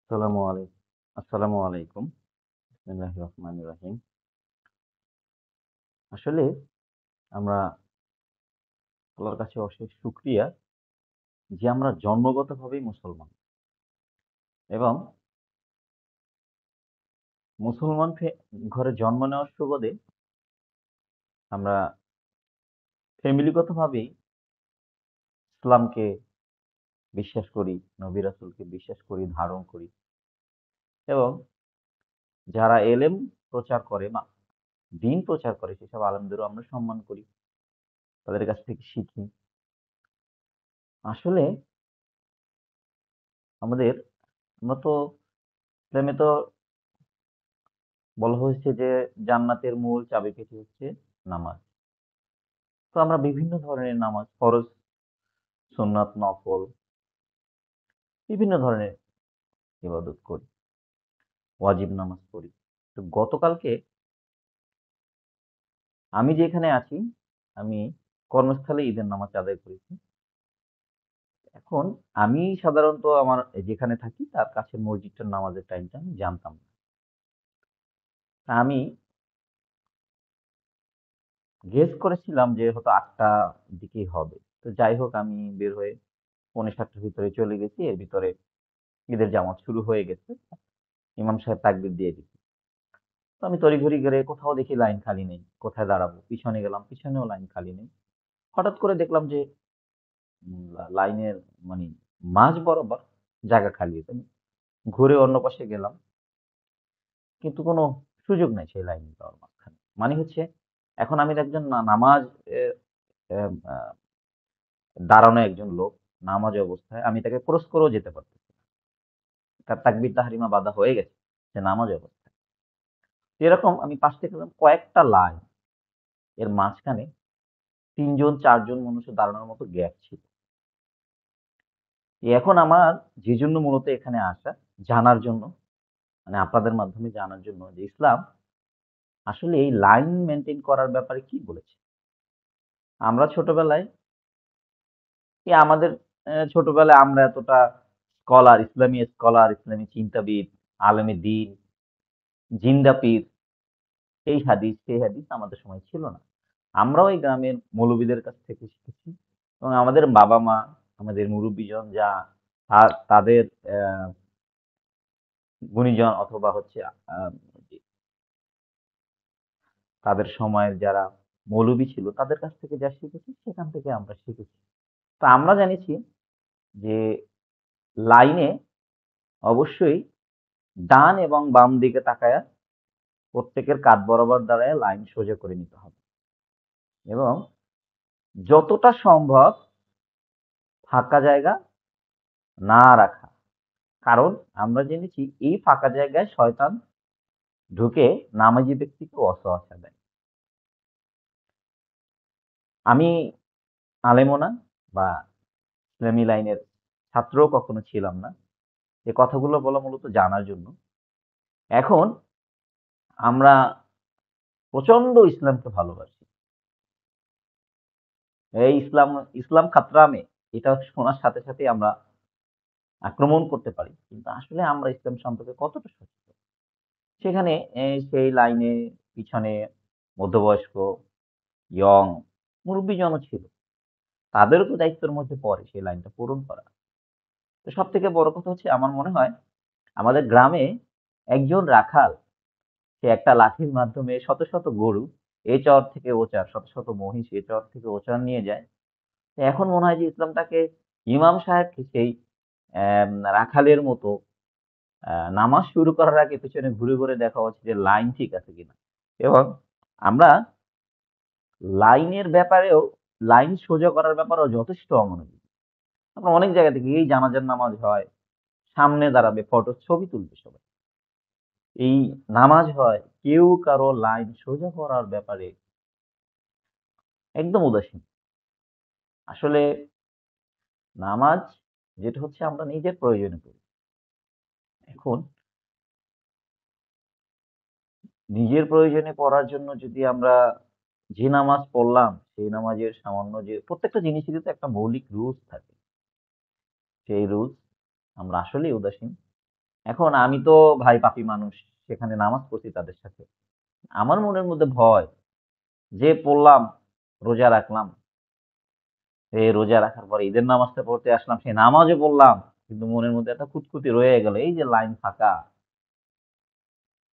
আসসালামু আলাইকুম। বিসমিল্লাহির রহমানির রহিম। আসলে আমরা আল্লাহর কাছে অশেষ শুকরিয়া যে আমরা জন্মগতভাবেই মুসলমান এবং মুসলমান ঘরে জন্ম নেওয়ার সুবাদে আমরা ফ্যামিলিগতভাবেই ইসলামকে বিশ্বাস করি, নবী রাসূলকে বিশ্বাস করি, ধারণ করি এবং যারা এলেম প্রচার করে বা দ্বীন প্রচার করে সেসব আলেমদেরও আমরা সম্মান করি। তাদের কাছ থেকে শিখি। আসলে আমাদের আমরা তো ইসলামে তো বলা হয়েছে যে জান্নাতের মূল চাবিকাঠি হচ্ছে নামাজ। তো আমরা বিভিন্ন ধরনের নামাজ, ফরজ, সুন্নাত, নফল বিভিন্ন ধরনের ইবাদত করি, ওয়াজিব নামাজ পড়ি। তো গতকালকে আমি যেখানে আছি, আমি কর্মস্থলে ঈদের নামাজ আদায় করেছি। এখন আমি সাধারণত আমার যেখানে থাকি তার কাছে মসজিদটার নামাজের টাইমটা আমি জানতাম না। তা আমি গেস করেছিলাম যে হয়তো ৮টা দিকেই হবে। তো যাই হোক আমি বের হয়ে ৭:৪০ ভিতরে চলে গেছি। এর ভিতরে ঈদের জামাত শুরু হয়ে গেছে। ইমাম সাহেব তাকবীর দিয়ে দিচ্ছে। তো আমি তড়িঘড়ি করে কোথাও দেখি লাইন খালি নেই। কোথায় দাঁড়াবো? পিছনে গেলাম, পিছনেও লাইন খালি নেই। হঠাৎ করে দেখলাম যে লাইনের মানে মাঝ বরাবর জায়গা খালি আছে। আমি ঘুরে অন্য পাশে গেলাম। কিন্তু কোনো সুযোগ নাই সেই লাইনে যাওয়ার মাঝখানে। মানে হচ্ছে এখন আমি একজন নামাজ এ এম আ দাঁড়ানো একজন লোক, নামাজ অবস্থায় আমি তাকে ক্রস করেও যেতে পারতেছি না। তার তাকবীর তাহরিমা বাঁধা হয়ে গেছে। সে নামাজ অবস্থায়। এরকম আমি পাশ থেকে দেখলাম কয়েকটা লাইন এর মাঝখানে ৩ জন ৪ জন মানুষের দাঁড়ানোর মতো গ্যাপ ছিল। এখন আমার যেজন্য মূলত এখানে আসা, জানার জন্য, মানে আপনাদের মাধ্যমে জানার জন্য যে ইসলাম আসলে এই লাইন মেইনটেইন করার ব্যাপারে কি বলেছে? আমরা ছোটবেলায় আমাদের ছোটবেলায় আমরা এতটা স্কলার, ইসলামী চিন্তাবিদ, আলেমে দ্বীন, জিন্দা পীর, এই হাদিস, সেই হাদিস আমাদের সময় ছিল না। আমরাও এই গ্রামের মৌলবীদের কাছ থেকে শিখেছি এবং আমাদের বাবা-মা, আমাদের মুরুব্বিজন যা তাদের গুণীজন অথবা হচ্ছে তাদের সময়ের যারা মৌলবী ছিল তাদের কাছ থেকে যা শিখেছি সেখান থেকে আমরা শিখেছি। তো আমরা জেনেছি যে লাইনে অবশ্যই ডান এবং বাম দিকে তাকায়া প্রত্যেকের কাঁধ বরাবর দাঁড়ায় লাইন সোজা করে নিতে হবে এবং যতটা সম্ভব ফাঁকা জায়গা না রাখা। কারণ আমরা জেনেছি এই ফাঁকা জায়গায় শয়তান ঢুকে নামাজি ব্যক্তিকে ওয়াসওয়াসা দেয়। আমি আলেমও না বা ইসলামী লাইনের ছাত্রও কখনো ছিলাম না। এই কথাগুলো বলা মূলত জানার জন্য। এখন আমরা প্রচন্ড ইসলামকে ভালোবাসি। এই ইসলাম খাতরা মে এটা শোনার সাথে সাথেই আমরা আক্রমণ করতে পারি। কিন্তু আসলে আমরা ইসলাম সম্পর্কে কতটা সচেতন? সেখানে সেই লাইনে পিছনে মধ্যবয়স্ক, ইয়ং, মুরব্বিজনও ছিল। তাদেরও তো দায়িত্বের মধ্যে পড়ে সেই লাইনটা পূরণ করা। তো সবথেকে বড় কথা হচ্ছে আমার মনে হয় আমাদের গ্রামে একজন রাখাল সে একটা লাঠির মাধ্যমে শত শত গরু এ চর থেকে ও চর, শত শত মহিষ এ চর থেকে ও চর নিয়ে যায়। তো এখন মনে হয় যে ইসলামটাকে ইমাম সাহেবকে সেই রাখালের মতো নামাজ শুরু করার আগে পেছনে ঘুরে ঘুরে দেখা হচ্ছে যে লাইন ঠিক আছে কিনা এবং আমরা লাইনের ব্যাপারেও লাইন সোজা করার ব্যাপারেও যথেষ্ট অমনোযোগী। আমরা অনেক জায়গা থেকে এই জানাজার নামাজ হয়, সামনে দাঁড়াবে, ফটো ছবি তুলবে সবাই। এই নামাজ হয়, কেউ কারো লাইন সোজা করার ব্যাপারে একদম উদাসীন। আসলে নামাজ যেটা হচ্ছে আমরা নিজের প্রয়োজনে করি। এখন নিজের প্রয়োজনে পড়ার জন্য যদি আমরা যে নামাজ পড়লাম সেই নামাজের সামান্য যে প্রত্যেকটা জিনিসেরই তো একটা মৌলিক রুলস থাকে। সেই রুলস আমরা আসলেই উদাসীন। এখন আমি তো ভাই পাপী মানুষ, সেখানে নামাজ পড়ছি তাদের সাথে। আমার মনের মধ্যে ভয়, যে পড়লাম, রোজা রাখলাম, এই রোজা রাখার পরে ঈদের নামাজটা পড়তে আসলাম, সেই নামাজও পড়লাম, কিন্তু মনের মধ্যে একটা খুঁতখুঁতি রয়ে গেল, এই যে লাইন ফাঁকা,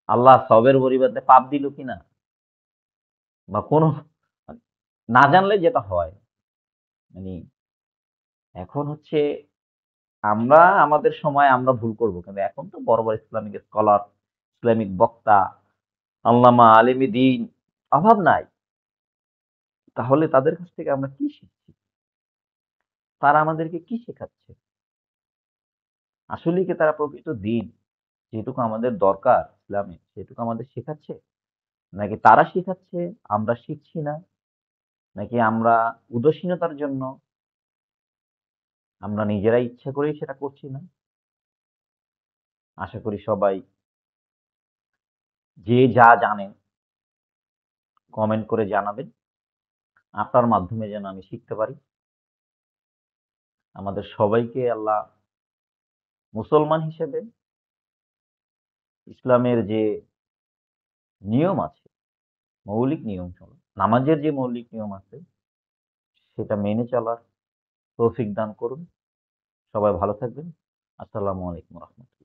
আল্লাহ সবের পরিবর্তে পাপ দিল কিনা, বা কোনো, না জানলে যেটা হয়, মানে এখন হচ্ছে আমরা আমাদের সময় আমরা ভুল করব, কিন্তু এখন তো বড় বড় ইসলামিক স্কলার, ইসলামিক বক্তা, আল্লামা আলিমী দ্বীন, অভাব নাই। তাহলে তাদের কাছ থেকে আমরা কি শিখছি? তারা আমাদেরকে কি শেখাচ্ছে? আসলেই কি তারা প্রকৃত দ্বীন, যেটুকু আমাদের দরকার ইসলামে, সেটুকু আমাদের শেখাচ্ছে? নাকি তারা শেখাচ্ছে, আমরা শিখছি না? নাকি আমরা উদাসীনতার জন্য আমরা নিজেরাই ইচ্ছা করেই সেটা করছি না? আশা করি সবাই যে যা জানেন কমেন্ট করে জানাবেন। আপনার মাধ্যমে যেন আমি শিখতে পারি। আমাদের সবাইকে আল্লাহ মুসলমান হিসেবে ইসলামের যে নিয়ম আছে, মৌলিক নিয়ম চলো, নামাজের যে মৌলিক নিয়ম আছে, সেটা মেনে চলার তৌফিক দান করুন। সবাই ভালো থাকবেন। আসসালামু আলাইকুম রহমতুল্লাহ।